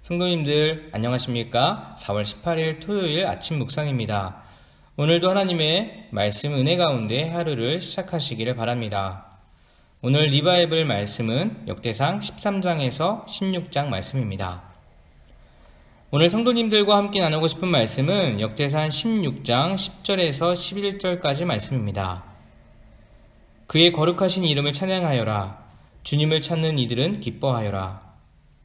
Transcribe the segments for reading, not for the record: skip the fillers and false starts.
성도님들 안녕하십니까? 4월 18일 토요일 아침 묵상입니다. 오늘도 하나님의 말씀 은혜 가운데 하루를 시작하시기를 바랍니다. 오늘 리바이블 말씀은 역대상 13장에서 16장 말씀입니다. 오늘 성도님들과 함께 나누고 싶은 말씀은 역대상 16장 10절에서 11절까지 말씀입니다. 그의 거룩하신 이름을 찬양하여라. 주님을 찾는 이들은 기뻐하여라.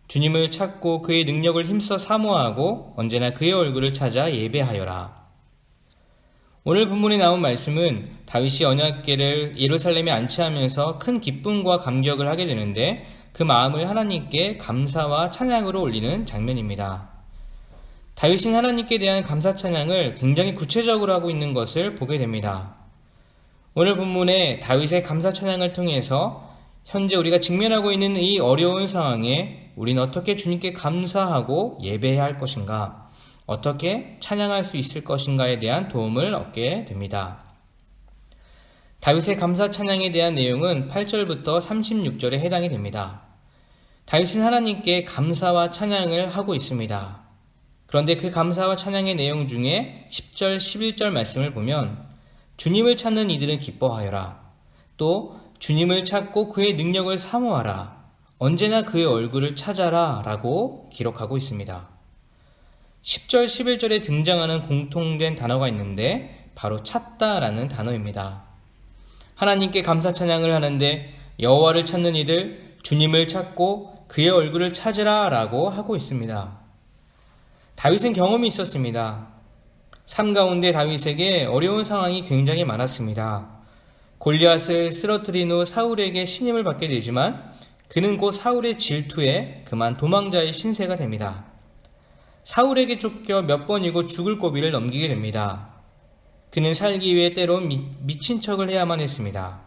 주님을 찾고 그의 능력을 힘써 사모하고 언제나 그의 얼굴을 찾아 예배하여라. 오늘 본문에 나온 말씀은 다윗이 언약궤를 예루살렘에 안치하면서 큰 기쁨과 감격을 하게 되는데 그 마음을 하나님께 감사와 찬양으로 올리는 장면입니다. 다윗은 하나님께 대한 감사 찬양을 굉장히 구체적으로 하고 있는 것을 보게 됩니다. 오늘 본문에 다윗의 감사 찬양을 통해서 현재 우리가 직면하고 있는 이 어려운 상황에 우리는 어떻게 주님께 감사하고 예배해야 할 것인가, 어떻게 찬양할 수 있을 것인가에 대한 도움을 얻게 됩니다. 다윗의 감사 찬양에 대한 내용은 8절부터 36절에 해당이 됩니다. 다윗은 하나님께 감사와 찬양을 하고 있습니다. 그런데 그 감사와 찬양의 내용 중에 10절, 11절 말씀을 보면 주님을 찾는 이들은 기뻐하여라. 또 주님을 찾고 그의 능력을 사모하라. 언제나 그의 얼굴을 찾아라 라고 기록하고 있습니다. 10절, 11절에 등장하는 공통된 단어가 있는데 바로 찾다 라는 단어입니다. 하나님께 감사 찬양을 하는데 여호와를 찾는 이들, 주님을 찾고 그의 얼굴을 찾으라 라고 하고 있습니다. 다윗은 경험이 있었습니다. 삶 가운데 다윗에게 어려운 상황이 굉장히 많았습니다. 골리앗을 쓰러뜨린 후 사울에게 신임을 받게 되지만 그는 곧 사울의 질투에 그만 도망자의 신세가 됩니다. 사울에게 쫓겨 몇 번이고 죽을 고비를 넘기게 됩니다. 그는 살기 위해 때론 미친 척을 해야만 했습니다.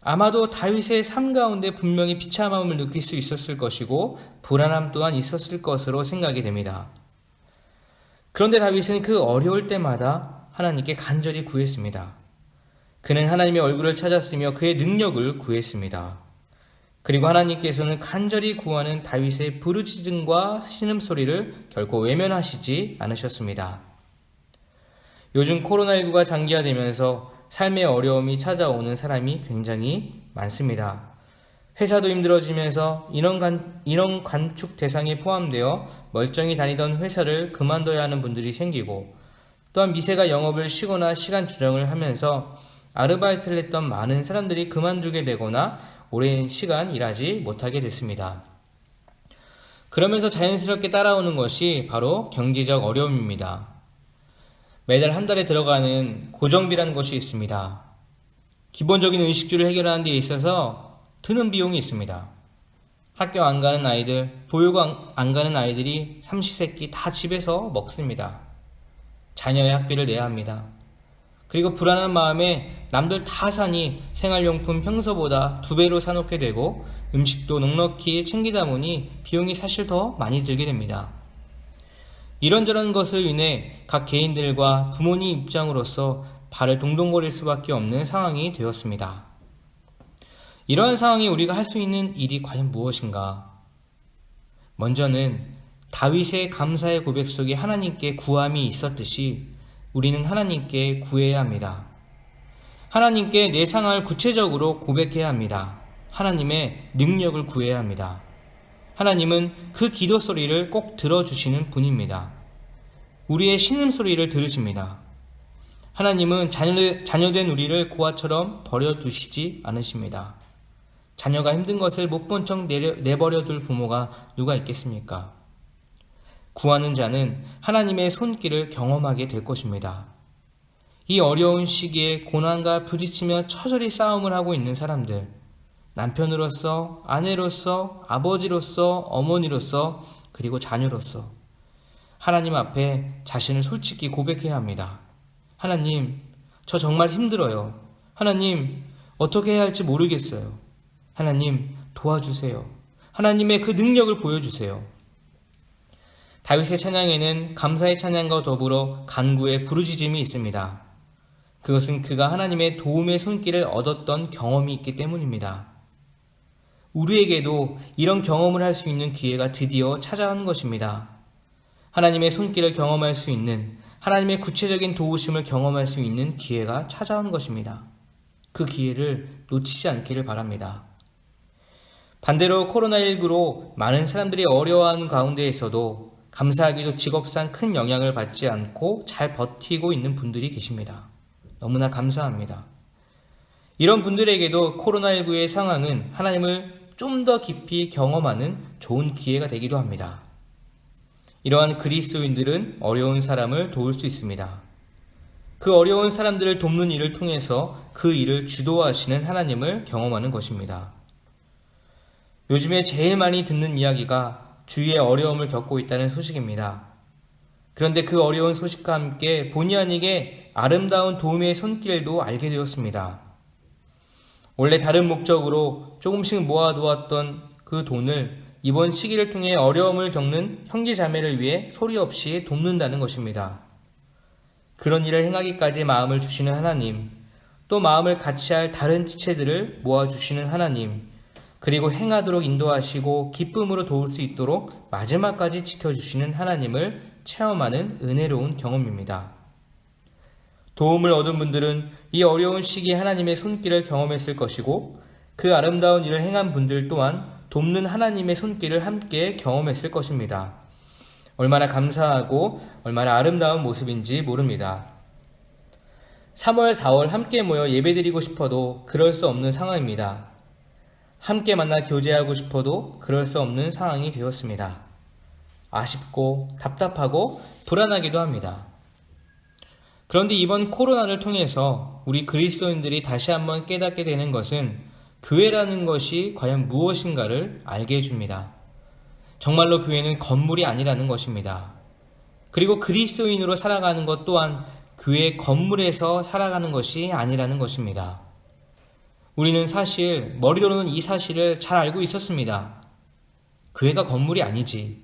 아마도 다윗의 삶 가운데 분명히 비참함을 느낄 수 있었을 것이고 불안함 또한 있었을 것으로 생각이 됩니다. 그런데 다윗은 그 어려울 때마다 하나님께 간절히 구했습니다. 그는 하나님의 얼굴을 찾았으며 그의 능력을 구했습니다. 그리고 하나님께서는 간절히 구하는 다윗의 부르짖음과 신음소리를 결코 외면하시지 않으셨습니다. 요즘 코로나19가 장기화되면서 삶의 어려움이 찾아오는 사람이 굉장히 많습니다. 회사도 힘들어지면서 인원 감축 대상에 포함되어 멀쩡히 다니던 회사를 그만둬야 하는 분들이 생기고 또한 미세가 영업을 쉬거나 시간 조정을 하면서 아르바이트를 했던 많은 사람들이 그만두게 되거나 오랜 시간 일하지 못하게 됐습니다. 그러면서 자연스럽게 따라오는 것이 바로 경제적 어려움입니다. 매달 한 달에 들어가는 고정비라는 것이 있습니다. 기본적인 의식주를 해결하는 데 있어서 드는 비용이 있습니다. 학교 안 가는 아이들, 보육원 안 가는 아이들이 삼시세끼 다 집에서 먹습니다. 자녀의 학비를 내야 합니다. 그리고 불안한 마음에 남들 다 사니 생활용품 평소보다 2배로 사놓게 되고 음식도 넉넉히 챙기다 보니 비용이 사실 더 많이 들게 됩니다. 이런저런 것을 인해 각 개인들과 부모님 입장으로서 발을 동동거릴 수밖에 없는 상황이 되었습니다. 이러한 상황에 우리가 할 수 있는 일이 과연 무엇인가? 먼저는 다윗의 감사의 고백 속에 하나님께 구함이 있었듯이 우리는 하나님께 구해야 합니다. 하나님께 내 상황을 구체적으로 고백해야 합니다. 하나님의 능력을 구해야 합니다. 하나님은 그 기도 소리를 꼭 들어주시는 분입니다. 우리의 신음소리를 들으십니다. 하나님은 자녀된 우리를 고아처럼 버려두시지 않으십니다. 자녀가 힘든 것을 못 본 척 내버려둘 부모가 누가 있겠습니까? 구하는 자는 하나님의 손길을 경험하게 될 것입니다. 이 어려운 시기에 고난과 부딪히며 처절히 싸움을 하고 있는 사람들, 남편으로서, 아내로서, 아버지로서, 어머니로서, 그리고 자녀로서 하나님 앞에 자신을 솔직히 고백해야 합니다. 하나님, 저 정말 힘들어요. 하나님, 어떻게 해야 할지 모르겠어요. 하나님, 도와주세요. 하나님의 그 능력을 보여주세요. 다윗의 찬양에는 감사의 찬양과 더불어 간구의 부르짖음이 있습니다. 그것은 그가 하나님의 도움의 손길을 얻었던 경험이 있기 때문입니다. 우리에게도 이런 경험을 할 수 있는 기회가 드디어 찾아온 것입니다. 하나님의 손길을 경험할 수 있는, 하나님의 구체적인 도우심을 경험할 수 있는 기회가 찾아온 것입니다. 그 기회를 놓치지 않기를 바랍니다. 반대로 코로나19로 많은 사람들이 어려워하는 가운데에서도 감사하게도 직업상 큰 영향을 받지 않고 잘 버티고 있는 분들이 계십니다. 너무나 감사합니다. 이런 분들에게도 코로나19의 상황은 하나님을 좀 더 깊이 경험하는 좋은 기회가 되기도 합니다. 이러한 그리스도인들은 어려운 사람을 도울 수 있습니다. 그 어려운 사람들을 돕는 일을 통해서 그 일을 주도하시는 하나님을 경험하는 것입니다. 요즘에 제일 많이 듣는 이야기가 주위에 어려움을 겪고 있다는 소식입니다. 그런데 그 어려운 소식과 함께 본의 아니게 아름다운 도움의 손길도 알게 되었습니다. 원래 다른 목적으로 조금씩 모아두었던 그 돈을 이번 시기를 통해 어려움을 겪는 형제자매를 위해 소리 없이 돕는다는 것입니다. 그런 일을 행하기까지 마음을 주시는 하나님, 또 마음을 같이 할 다른 지체들을 모아주시는 하나님, 그리고 행하도록 인도하시고 기쁨으로 도울 수 있도록 마지막까지 지켜주시는 하나님을 체험하는 은혜로운 경험입니다. 도움을 얻은 분들은 이 어려운 시기에 하나님의 손길을 경험했을 것이고, 그 아름다운 일을 행한 분들 또한 돕는 하나님의 손길을 함께 경험했을 것입니다. 얼마나 감사하고 얼마나 아름다운 모습인지 모릅니다. 3월, 4월 함께 모여 예배드리고 싶어도 그럴 수 없는 상황입니다. 함께 만나 교제하고 싶어도 그럴 수 없는 상황이 되었습니다. 아쉽고 답답하고 불안하기도 합니다. 그런데 이번 코로나를 통해서 우리 그리스도인들이 다시 한번 깨닫게 되는 것은 교회라는 것이 과연 무엇인가를 알게 해줍니다. 정말로 교회는 건물이 아니라는 것입니다. 그리고 그리스도인으로 살아가는 것 또한 교회 건물에서 살아가는 것이 아니라는 것입니다. 우리는 사실 머리로는 이 사실을 잘 알고 있었습니다. 교회가 건물이 아니지.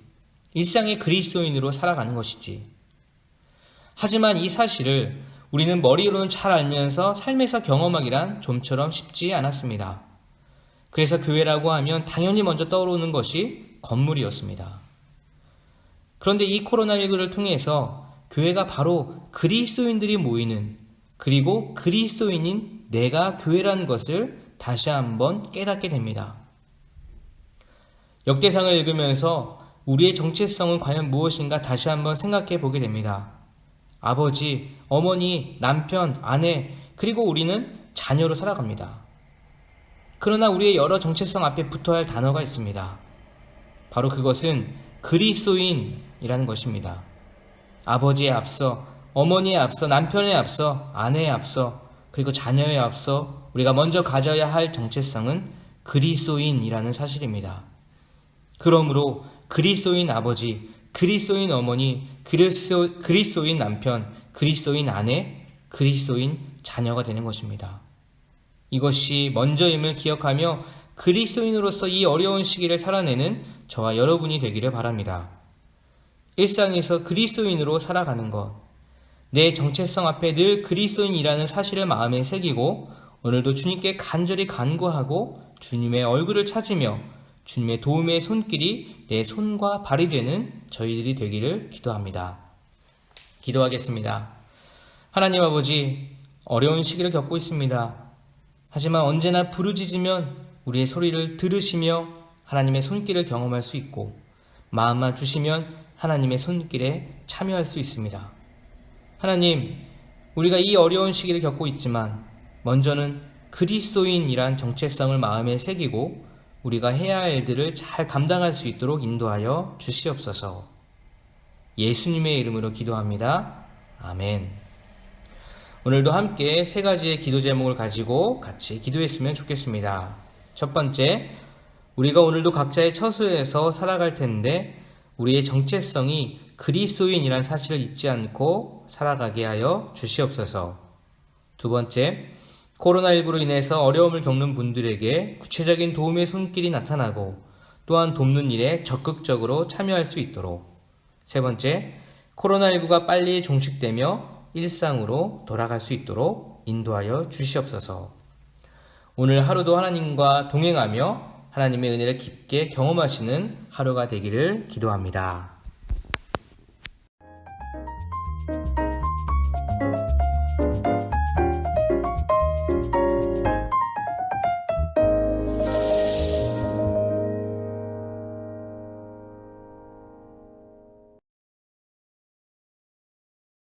일상의 그리스도인으로 살아가는 것이지. 하지만 이 사실을 우리는 머리로는 잘 알면서 삶에서 경험하기란 좀처럼 쉽지 않았습니다. 그래서 교회라고 하면 당연히 먼저 떠오르는 것이 건물이었습니다. 그런데 이 코로나19를 통해서 교회가 바로 그리스도인들이 모이는, 그리고 그리스도인인 내가 교회라는 것을 다시 한번 깨닫게 됩니다. 역대상을 읽으면서 우리의 정체성은 과연 무엇인가 다시 한번 생각해 보게 됩니다. 아버지, 어머니, 남편, 아내, 그리고 우리는 자녀로 살아갑니다. 그러나 우리의 여러 정체성 앞에 붙어야 할 단어가 있습니다. 바로 그것은 그리스도인이라는 것입니다. 아버지에 앞서, 어머니에 앞서, 남편에 앞서, 아내에 앞서, 그리고 자녀에 앞서 우리가 먼저 가져야 할 정체성은 그리스도인이라는 사실입니다. 그러므로 그리스도인 아버지, 그리스도인 어머니, 그리스도인 남편, 그리스도인 아내, 그리스도인 자녀가 되는 것입니다. 이것이 먼저임을 기억하며 그리스도인으로서 이 어려운 시기를 살아내는 저와 여러분이 되기를 바랍니다. 일상에서 그리스도인으로 살아가는 것, 내 정체성 앞에 늘 그리스도인이라는 사실을 마음에 새기고 오늘도 주님께 간절히 간구하고 주님의 얼굴을 찾으며 주님의 도움의 손길이 내 손과 발이 되는 저희들이 되기를 기도합니다. 기도하겠습니다. 하나님 아버지, 어려운 시기를 겪고 있습니다. 하지만 언제나 부르짖으면 우리의 소리를 들으시며 하나님의 손길을 경험할 수 있고, 마음만 주시면 하나님의 손길에 참여할 수 있습니다. 하나님, 우리가 이 어려운 시기를 겪고 있지만 먼저는 그리스도인이란 정체성을 마음에 새기고 우리가 해야 할 일들을 잘 감당할 수 있도록 인도하여 주시옵소서. 예수님의 이름으로 기도합니다. 아멘. 오늘도 함께 세 가지의 기도 제목을 가지고 같이 기도했으면 좋겠습니다. 첫 번째, 우리가 오늘도 각자의 처소에서 살아갈 텐데 우리의 정체성이 그리스도인이란 사실을 잊지 않고 살아가게 하여 주시옵소서. 두 번째, 코로나19로 인해서 어려움을 겪는 분들에게 구체적인 도움의 손길이 나타나고 또한 돕는 일에 적극적으로 참여할 수 있도록, 세 번째, 코로나19가 빨리 종식되며 일상으로 돌아갈 수 있도록 인도하여 주시옵소서. 오늘 하루도 하나님과 동행하며 하나님의 은혜를 깊게 경험하시는 하루가 되기를 기도합니다.